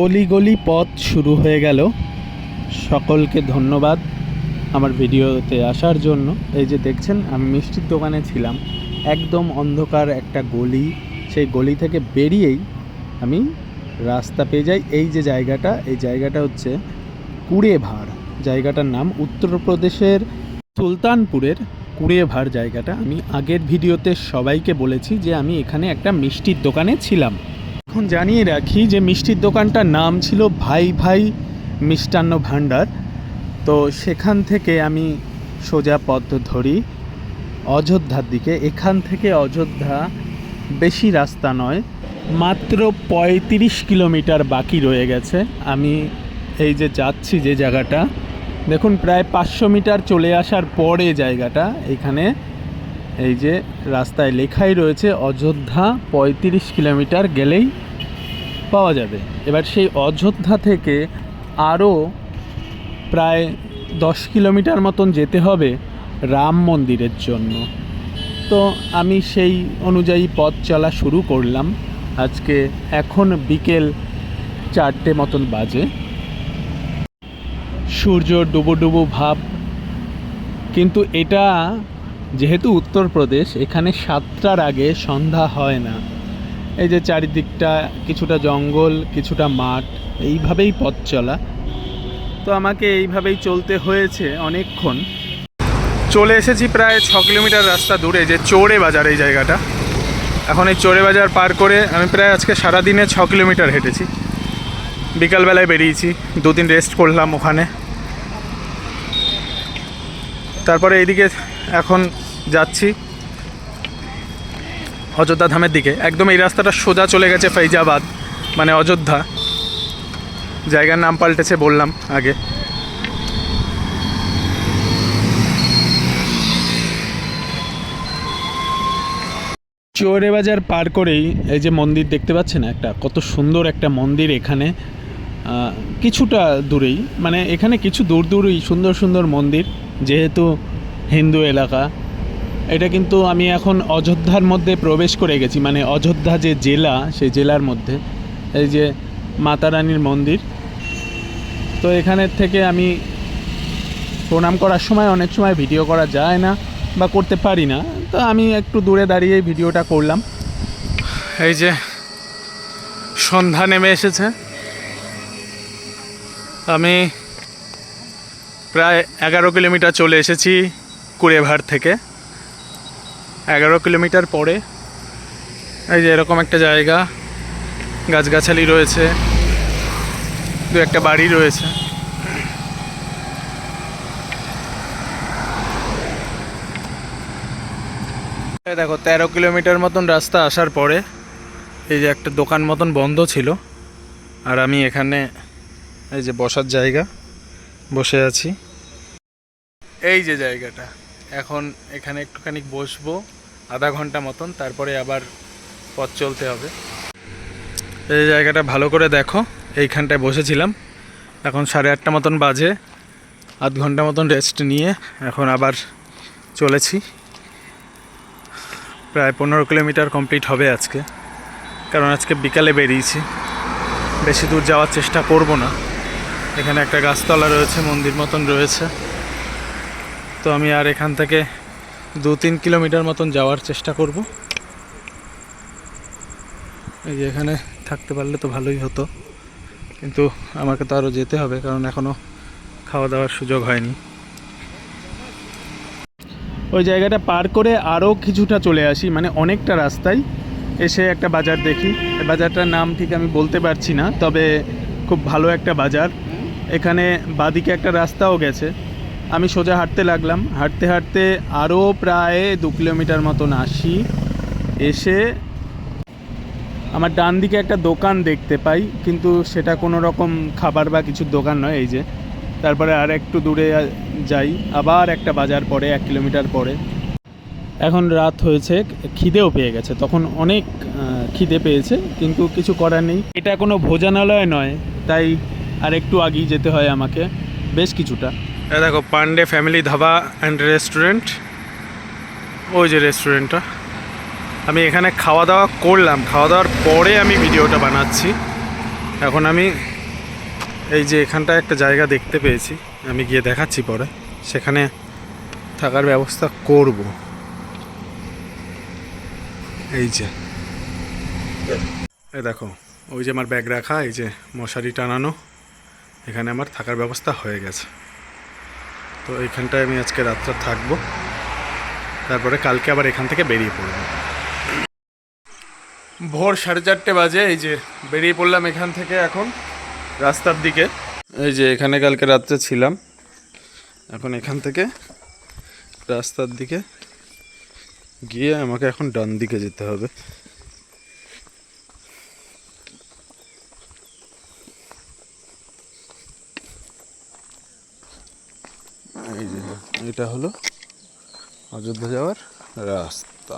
অলিগলি পথ শুরু হয়ে গেল। সকলকে ধন্যবাদ আমার ভিডিওতে আসার জন্য। এই যে দেখছেন, আমি মিষ্টির দোকানে ছিলাম, একদম অন্ধকার একটা গলি। সেই গলি থেকে বেরিয়েই আমি রাস্তা পেয়ে যাই। এই যে জায়গাটা, এই জায়গাটা হচ্ছে কুড়েভাড়। জায়গাটার নাম উত্তরপ্রদেশের সুলতানপুরের কুড়েভাড় জায়গাটা। আমি আগের ভিডিওতে সবাইকে বলেছি যে আমি এখানে একটা মিষ্টির দোকানে ছিলাম। এখন জানিয়ে রাখি যে মিষ্টির দোকানটার নাম ছিল ভাই ভাই মিষ্টান্ন ভাণ্ডার। তো সেখান থেকে আমি সোজা পথ ধরি অযোধ্যার দিকে। এখান থেকে অযোধ্যা বেশি রাস্তা নয়, মাত্র ৩৫ কিলোমিটার বাকি রয়ে গেছে। আমি এই যে যাচ্ছি যে জায়গাটা দেখুন, প্রায় 500 মিটার চলে আসার পরে জায়গাটা, এখানে এই যে রাস্তায় লেখাই রয়েছে অযোধ্যা ৩৫ কিলোমিটার গেলেই পাওয়া যাবে। এবার সেই অযোধ্যা থেকে আরও প্রায় 10 কিলোমিটার মতন যেতে হবে রাম মন্দিরের জন্য। তো আমি সেই অনুযায়ী পথ চলা শুরু করলাম। আজকে এখন বিকেল 4টে মতন বাজে। সূর্য ডুবো ডুবো ভাব, কিন্তু এটা যেহেতু উত্তরপ্রদেশ, এখানে 7টার আগে সন্ধ্যা হয় না। এই যে চারিদিকটা কিছুটা জঙ্গল, কিছুটা মাঠ, এইভাবেই পথ চলা। তো আমাকে এইভাবেই চলতে হয়েছে অনেকক্ষণ। চলে এসেছি প্রায় 6 কিলোমিটার রাস্তা দূরে, যে চৌড়ে বাজার এই জায়গাটা। এখন এই চৌড়ে বাজার পার করে আমি প্রায় আজকে সারাদিনে 6 কিলোমিটার হেঁটেছি। বিকালবেলায় বেরিয়েছি, 2 দিন রেস্ট করলাম ওখানে। তারপরে এইদিকে এখন যাচ্ছি অযোধ্যা ধামের দিকে। একদম এই রাস্তাটা সোজা চলে গেছে ফৈজাবাদ, মানে অযোধ্যা। জায়গার নাম পাল্টেছে বললাম আগে। চৌড়ে বাজার পার করেই এই যে মন্দির দেখতে পাচ্ছেন, একটা কত সুন্দর একটা মন্দির এখানে কিছুটা দূরেই, মানে এখানে কিছু দূর দূরেই সুন্দর সুন্দর মন্দির, যেহেতু হিন্দু এলাকা। এটা কিন্তু আমি এখন অযোধ্যার মধ্যে প্রবেশ করে গেছি, মানে অযোধ্যা যে জেলা, সেই জেলার মধ্যে। এই যে মাতা রানীর মন্দির। তো এখানের থেকে আমি প্রণাম করার সময় অনেক সময় ভিডিও করা যায় না বা করতে পারি না, তো আমি একটু দূরে দাঁড়িয়েই ভিডিওটা করলাম। এই যে সন্ধ্যা নেমে এসেছে। আমি প্রায় 11 কিলোমিটার চলে এসেছি কুড়েভাড় থেকে। 11 কিলোমিটার পরে এই যে এরকম একটা জায়গা, গাছগাছালি রয়েছে, 2-1টা বাড়ি রয়েছে। দেখো 13 কিলোমিটার মতন রাস্তা আসার পরে এই যে একটা দোকান মতন বন্ধ ছিল, আর আমি এখানে এই যে বসার জায়গা, বসে আছি। এই যে জায়গাটা, এখন এখানে একটুখানি বসবো আধা ঘন্টা মতন, তারপরে আবার পথ চলতে হবে। এই জায়গাটা ভালো করে দেখো, এইখানটায় বসেছিলাম। এখন 8:30 মতন বাজে। আধ ঘন্টা মতন রেস্ট নিয়ে এখন আবার চলেছি। প্রায় 15 কিলোমিটার কমপ্লিট হবে আজকে, কারণ আজকে বিকালে বেরিয়েছি। বেশি দূর যাওয়ার চেষ্টা করব না। এখানে একটা গাছতলা রয়েছে, মন্দির মতন রয়েছে। তো আমি আর এখান থেকে 2-3 কিলোমিটার মতন যাওয়ার চেষ্টা করব। এই যে এখানে থাকতে পারলে তো ভালোই হতো, কিন্তু আমাকে তো আরও যেতে হবে, কারণ এখনও খাওয়া দাওয়ার সুযোগ হয়নি। ওই জায়গাটা পার করে আরও কিছুটা চলে আসি, মানে অনেকটা রাস্তায় এসে একটা বাজার দেখি। বাজারটার নাম ঠিক আমি বলতে পারছি না, তবে খুব ভালো একটা বাজার। এখানে বাদিকে একটা রাস্তাও গেছে। আমি সোজা হাঁটতে লাগলাম। হাঁটতে হাঁটতে আরও প্রায় 2 কিলোমিটার মতন আসি। এসে আমার ডান দিকে একটা দোকান দেখতে পাই, কিন্তু সেটা কোনো রকম খাবার বা কিছুর দোকান নয়। এই যে তারপরে আর একটু দূরে যাই, আবার একটা বাজার পরে 1 কিলোমিটার পরে। এখন রাত হয়েছে, খিদেও পেয়ে গেছে। তখন অনেক খিদে পেয়েছে, কিন্তু কিছু করার নেই। এটা কোনো ভোজনালয় নয়, তাই আর একটু আগেই যেতে হয় আমাকে, বেশ কিছুটা। দেখো Pandey family dhaba and restaurant, ওই যে রেস্টুরেন্টটা। আমি এখানে খাওয়া দাওয়া করলাম, খাওয়া দাওয়ার পরে আমি ভিডিওটা বানাচ্ছি। এখন আমি এই যে এখানটায় একটা জায়গা দেখতে পেয়েছি, আমি গিয়ে দেখাচ্ছি পরে, সেখানে থাকার ব্যবস্থা করব। এই যে এই দেখো, ওই যে আমার ব্যাগ রাখা, এই যে মশারি টানানো, এখানে আমার থাকার ব্যবস্থা হয়ে গেছে। তো এইখানটায় আমি আজকে রাতটা থাকবো, তারপরে কালকে আবার এখান থেকে বেরিয়ে পড়ব। ভোর 4:30 বাজে, এই যে বেরিয়ে পড়লাম এখান থেকে এখন রাস্তার দিকে। এই যে এখানে কালকে রাত্রে ছিলাম, এখন এখান থেকে রাস্তার দিকে গিয়ে আমাকে এখন ডান দিকে যেতে হবে। এই যে এটা হলো অযোধ্যা যাওয়ার রাস্তা।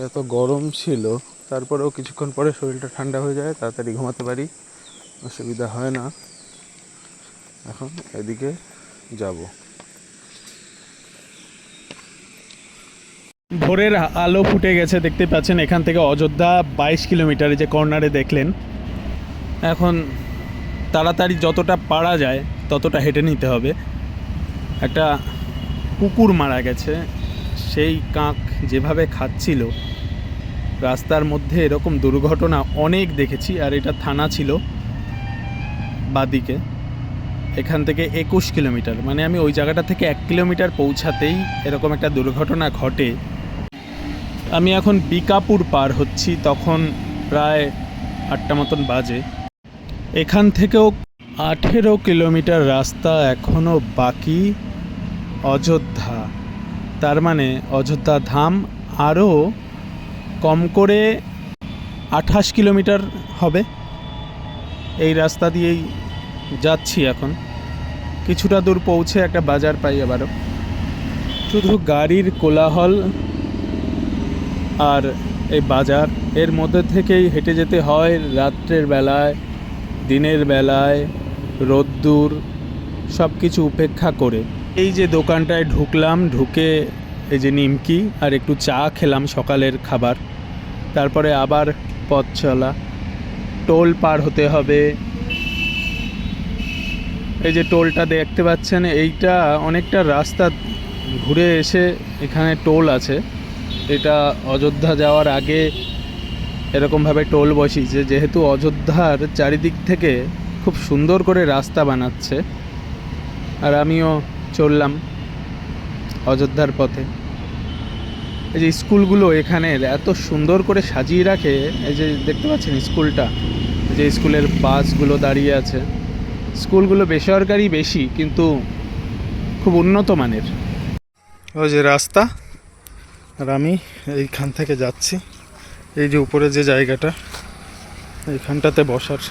এত গরম ছিল, তারপরেও কিছুক্ষণ পরে শরীরটা ঠান্ডা হয়ে যায়, তাড়াতাড়ি ঘুমাতে পারি, অসুবিধা হয় না। এখন এদিকে যাব। ভোরের আলো ফুটে গেছে, দেখতে পাচ্ছেন। এখান থেকে অযোধ্যা 22 কিলোমিটার, যে কর্নারে দেখলেন। এখন তাড়াতাড়ি যতটা পারা যায় ততটা হেঁটে নিতে হবে। একটা কুকুর মারা গেছে, সেই কাক যেভাবে খাচ্ছিল রাস্তার মধ্যে, এরকম দুর্ঘটনা অনেক দেখেছি। আর এটা থানা ছিল বাদিকে, এখান থেকে 21 কিলোমিটার, মানে আমি ওই জায়গাটা থেকে 1 কিলোমিটার পৌঁছাতেই এরকম একটা দুর্ঘটনা ঘটে। আমি এখন বিকাপুর পার হচ্ছি, তখন প্রায় 8টা মতন বাজে। এখান থেকেও 18 কিলোমিটার রাস্তা এখনও বাকি অযোধ্যা। তার মানে অযোধ্যা ধাম আরও কম করে 28 কিলোমিটার হবে। এই রাস্তা দিয়েই যাচ্ছি এখন। কিছুটা দূর পৌঁছে একটা বাজার পাই আবারও। শুধু গাড়ির কোলাহল আর এই বাজার, এর মধ্যে থেকেই হেঁটে যেতে হয় রাত্রের বেলায়, দিনের বেলায়, রোদ্দুর সব কিছু উপেক্ষা করে। এই যে দোকানটায় ঢুকলাম, ঢুকে এই যে নিমকি আর একটু চা খেলাম, সকালের খাবার। তারপরে আবার পথ চলা, টোল পার হতে হবে। এই যে টোলটা দেখতে পাচ্ছেন, এইটা অনেকটা রাস্তা ঘুরে এসে এখানে টোল আছে। এটা অযোধ্যা যাওয়ার আগে এরকমভাবে টোল বসিয়েছে, যেহেতু অযোধ্যার চারিদিক থেকে খুব সুন্দর করে রাস্তা বানাচ্ছে। আর আমিও চললাম অযোধ্যার পথে। এই যে স্কুলগুলো এখানের এত সুন্দর করে সাজিয়ে রাখে, এই যে দেখতে পাচ্ছেন স্কুলটা, যে স্কুলের বাসগুলো দাঁড়িয়ে আছে। স্কুলগুলো বেসরকারি বেশি, কিন্তু খুব উন্নত মানের। ওই যে রাস্তা, আর আমি এইখান থেকে যাচ্ছি। এই যে উপরে যে জায়গাটা, এইখানটাতে বসার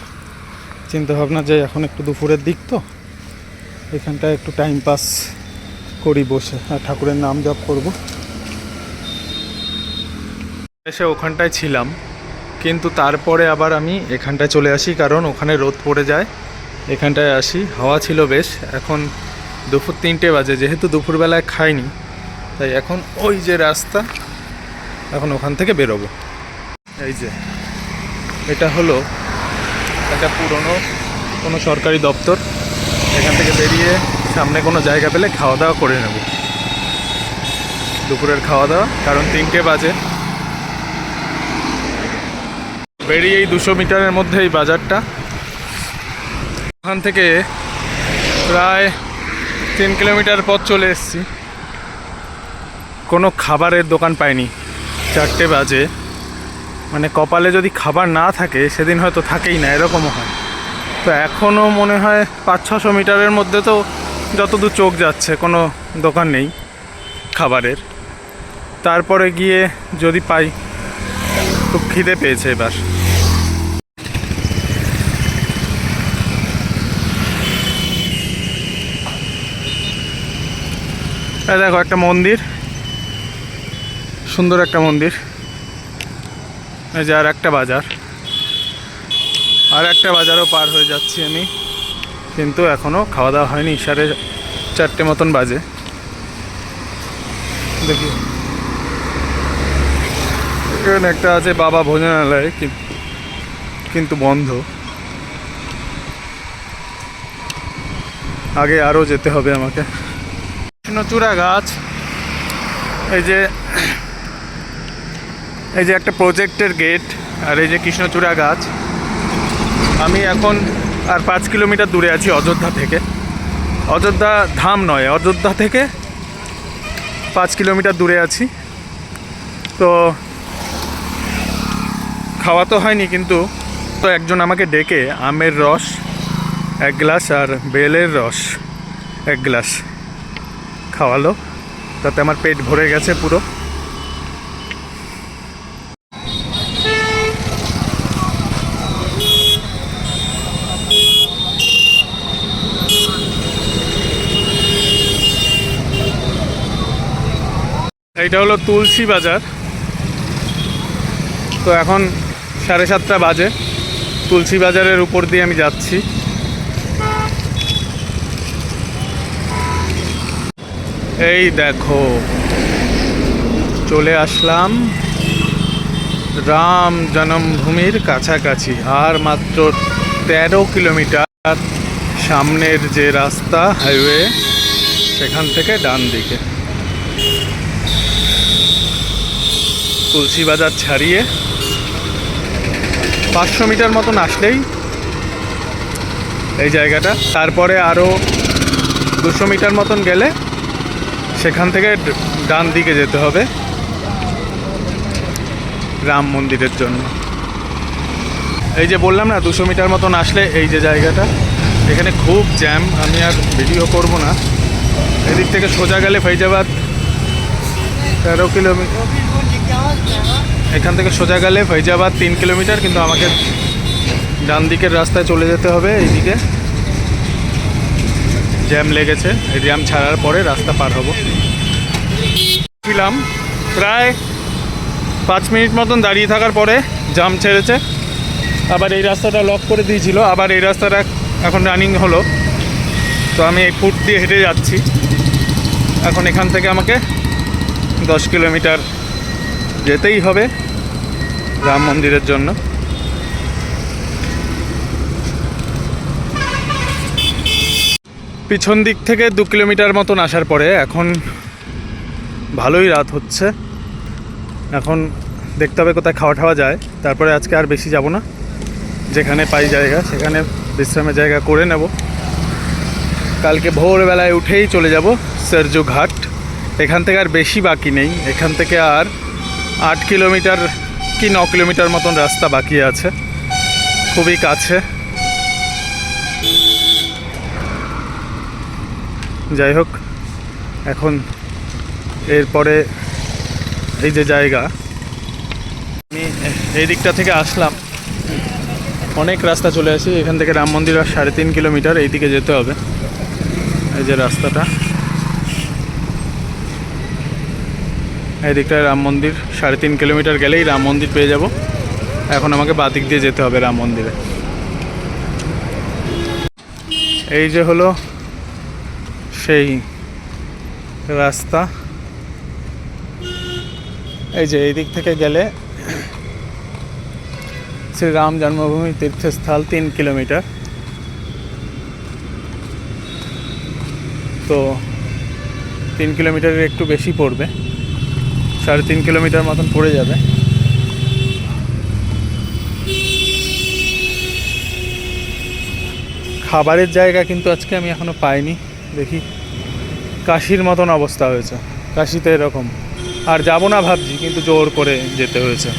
চিন্তা ভাবনা, যে এখন একটু দুপুরের দিক তো, এখানটায় একটু টাইম পাস করি বসে, আর ঠাকুরের নাম জপ করব। এসে ওখানটায় ছিলাম, কিন্তু তারপরে আবার আমি এখানটায় চলে আসি, কারণ ওখানে রোদ পড়ে যায়। এখানটায় আসি, হাওয়া ছিল বেশ। এখন দুপুর 3টে বাজে, যেহেতু দুপুরবেলায় খাইনি, তাই এখন ওই যে রাস্তা, এখন ওখান থেকে বেরোবো। এই যে এটা হলো একটা পুরনো কোনো সরকারি দপ্তর। এখান থেকে বেরিয়ে সামনে কোনো জায়গা পেলে খাওয়া দাওয়া করে নেব, দুপুরের খাওয়া দাওয়া, কারণ 3টে বাজে। বেরিয়েই 200 মিটারের মধ্যে এই বাজারটা। ওখান থেকে প্রায় 3 কিলোমিটার পথ চলে এসেছি। কোনো খাবারের দোকান পাইনি, 4টে বাজে। মানে কপালে যদি খাবার না থাকে সেদিন হয়তো থাকেই না, এরকমও হয়। তো এখনও মনে হয় 500-600 মিটারের মধ্যে তো যতদূর চোখ যাচ্ছে কোনো দোকান নেই খাবারের। তারপরে গিয়ে যদি পাই, খুব খিদে পেয়েছে এবার। দেখো একটা মন্দির, সুন্দর একটা মন্দির। এই যে আর একটা বাজার, আর একটা বাজারও পার হয়ে যাচ্ছি আমি, কিন্তু এখনও খাওয়া দাওয়া হয়নি। 4:30 মতন বাজে। দেখি এখানে একটা আছে বাবা ভোজনালয়, কিন্তু বন্ধ। আগে আরও যেতে হবে আমাকে। কৃষ্ণচূড়া গাছ, এই যে একটা প্রজেক্টের গেট, আর এই যে কৃষ্ণচূড়া গাছ। আমি এখন আর 5 কিলোমিটার দূরে আছি অযোধ্যা থেকে। অযোধ্যা ধাম নয়, অযোধ্যা থেকে 5 কিলোমিটার দূরে আছি। তো খাওয়া তো হয়নি, কিন্তু তো একজন আমাকে ডেকে আমের রস 1 গ্লাস আর বেলের রস 1 গ্লাস খাওয়ালো, তাতে আমার পেট ভরে গেছে পুরো। এইটা হলো তুলসী বাজার। তো এখন 7:30 বাজে। তুলসী বাজারের উপর দিয়ে আমি যাচ্ছি। এই দেখো, চলে আসলাম রাম জন্মভূমির কাছাকাছি। আর মাত্র 13 কিলোমিটার। সামনের যে রাস্তা, হাইওয়ে, সেখান থেকে ডান দিকে। তুলসী বাজার ছাড়িয়ে 500 মিটার মতন আসলেই এই জায়গাটা। তারপরে আরও 200 মিটার মতন গেলে সেখান থেকে ডান দিকে যেতে হবে রাম মন্দিরের জন্য। এই যে বললাম না, 200 মিটার মতন আসলে এই যে জায়গাটা, এখানে খুব জ্যাম। আমি আর ভিডিও করব না। এদিক থেকে সোজা গেলে ফৈজাবাদ 13 কিলোমিটার। এখান থেকে সোজা গেলে ফৈজাবাদ 3 কিলোমিটার, কিন্তু আমাকে ডান দিকের রাস্তায় চলে যেতে হবে। এইদিকে জ্যাম লেগেছে, এই জ্যাম ছাড়ার পরে রাস্তা পার হব। ছিলাম প্রায় 5 মিনিট মতন দাঁড়িয়ে থাকার পরে জ্যাম ছেড়েছে। আবার এই রাস্তাটা লক করে দিয়েছিল, আবার এই রাস্তাটা এখন রানিং হলো। তো আমি এই ফুট দিয়ে হেঁটে যাচ্ছি। এখন এখান থেকে আমাকে 10 কিলোমিটার যেতেই হবে রাম মন্দিরের জন্য। পিছন দিক থেকে 2 কিলোমিটার মতন আসার পরে এখন ভালোই রাত হচ্ছে। এখন দেখতে হবে কোথায় খাওয়া টাওয়া যায়। তারপরে আজকে আর বেশি যাব না, যেখানে পাই জায়গা সেখানে বিশ্রামের জায়গা করে নেব। কালকে ভোরবেলায় উঠেই চলে যাব সরজু ঘাট। এখান থেকে আর বেশি বাকি নেই, এখান থেকে আর 8 কিলোমিটার কি 9 কিলোমিটার মতন রাস্তা বাকি আছে, খুবই কাছে। যাই হোক, এখন এরপরে এই যে জায়গা, আমি এই দিকটা থেকে আসলাম, অনেক রাস্তা চলে আসি। এখান থেকে রাম মন্দির আর 3.5 কিলোমিটার এই দিকে যেতে হবে। এই যে রাস্তাটা, এই দিকটায় রাম মন্দির। 3.5 কিলোমিটার গেলেই রাম মন্দির পেয়ে যাব। এখন আমাকে বাঁ দিক দিয়ে যেতে হবে রাম মন্দিরে। এই যে হলো সেই রাস্তা। এই যে এই দিক থেকে গেলে শ্রীরাম জন্মভূমি তীর্থস্থল 3 কিলোমিটার। তো 3 কিলোমিটারের একটু বেশি পড়বে, 3.5 কিলোমিটার মতন পড়ে যাবে। খাবারের জায়গা কিন্তু আজকে আমি এখনো পাইনি। দেখি, কাশির মতন অবস্থা হয়েছে। কাশিতে এরকম আর যাব না ভাবছি, কিন্তু জোর করে যেতে হয়েছে।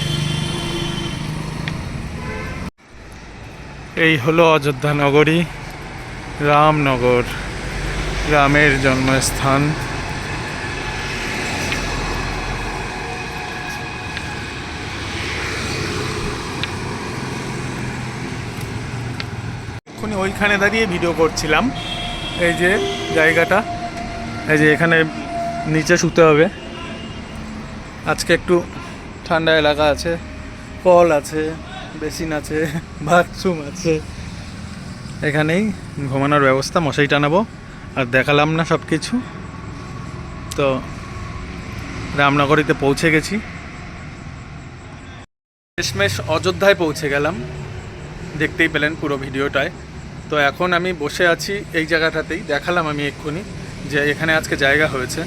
এই হলো অযোধ্যা নগরী, রামনগর, রামের জন্মস্থান। এক্ষুনি ওইখানে দাঁড়িয়ে ভিডিও করছিলাম। এই যে জায়গাটা, এই যে এখানে নিচে শুতে হবে। আজকে একটু ঠান্ডা এলাকা আছে, কল আছে, বেসিন আছে, বাথরুম আছে। এখানেই ঘুমানোর ব্যবস্থা, মশারি টানাবো। আর দেখালাম না সব কিছু। তো রামনগরীতে পৌঁছে গেছি। শেষমেশ অযোধ্যায় পৌঁছে গেলাম, দেখতেই পেলেন পুরো ভিডিওটায়। তো এখন আমি বসে আছি এই জায়গাটাতেই, দেখালাম আমি এক্ষুনি যে এখানে আজকে জায়গা হয়েছে।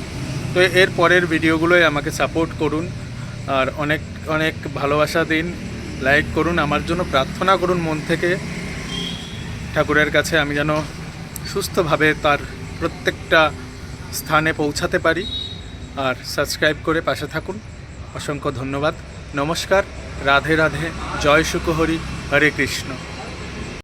তো এর পরের ভিডিওগুলোয় আমাকে সাপোর্ট করুন আর অনেক অনেক ভালোবাসা দিন, লাইক করুন, আমার জন্য প্রার্থনা করুন মন থেকে ঠাকুরের কাছে, আমি যেন সুস্থভাবে তার প্রত্যেকটা স্থানে পৌঁছাতে পারি। আর সাবস্ক্রাইব করে পাশে থাকুন। অসংখ্য ধন্যবাদ। নমস্কার, রাধে রাধে, জয় সুখহরি, হরে কৃষ্ণ।